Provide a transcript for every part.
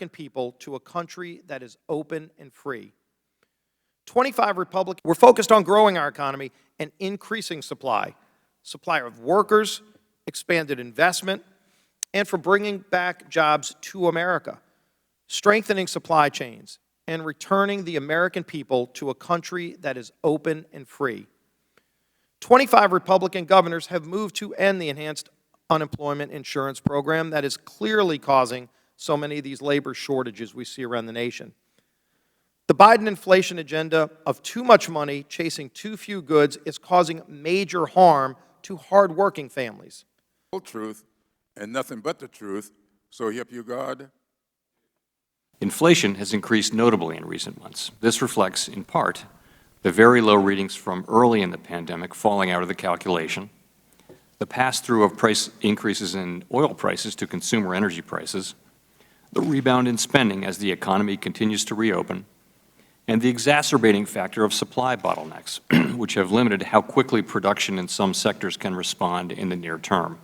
American people to a country that is open and free. 25 Republicans were focused on growing our economy and increasing supply of workers, expanded investment, and for bringing back jobs to America, strengthening supply chains, and returning the American people to a country that is open and free. 25 Republican governors have moved to end the enhanced unemployment insurance program that is clearly causing so many of these labor shortages we see around the nation. The Biden inflation agenda of too much money chasing too few goods is causing major harm to hardworking families. Whole truth and nothing but the truth, so help you God. Inflation has increased notably in recent months. This reflects, in part, the very low readings from early in the pandemic falling out of the calculation, the pass-through of price increases in oil prices to consumer energy prices, the rebound in spending as the economy continues to reopen, and the exacerbating factor of supply bottlenecks, which have limited how quickly production in some sectors can respond in the near term.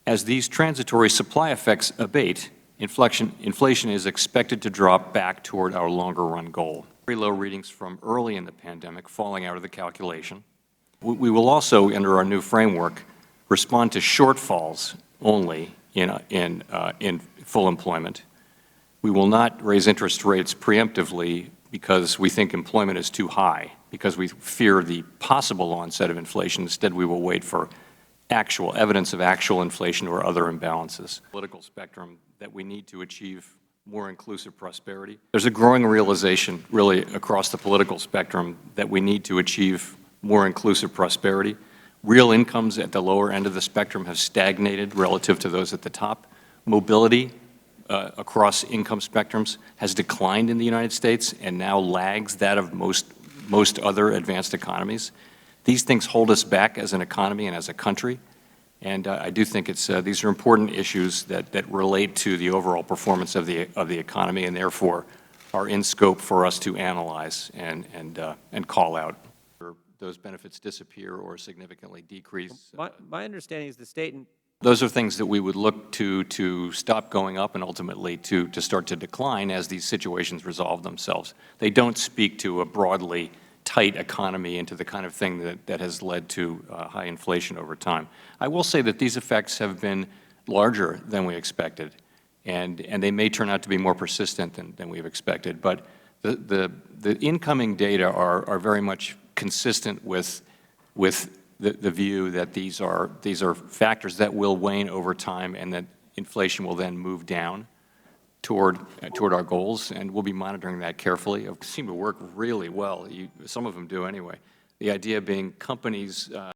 As these transitory supply effects abate, inflation is expected to drop back toward our longer-run goal. Very low readings from early in the pandemic falling out of the calculation. We will also, under our new framework, respond to shortfalls only in full employment. We will not raise interest rates preemptively because we think employment is too high, because we fear the possible onset of inflation. Instead, we will wait for actual evidence of actual inflation or other imbalances. Political spectrum that we need to achieve more inclusive prosperity. There's a growing realization, really, across the political spectrum that we need to achieve more inclusive prosperity. Real incomes at the lower end of the spectrum have stagnated relative to those at the top. Mobility across income spectrums has declined in the United States and now lags that of most other advanced economies. These things hold us back as an economy and as a country, and I do think these are important issues that relate to the overall performance of the economy, and therefore are in scope for us to analyze and call out. Those benefits disappear or significantly decrease. My understanding is the state and those are things that we would look to stop going up and ultimately to start to decline as these situations resolve themselves. They don't speak to a broadly tight economy and to the kind of thing that has led to high inflation over time. I will say that these effects have been larger than we expected, and they may turn out to be more persistent than we've expected. But the incoming data are very much consistent with the view that these are factors that will wane over time, and that inflation will then move down toward our goals, and we'll be monitoring that carefully. It seem to work really well. Some of them do anyway. The idea being companies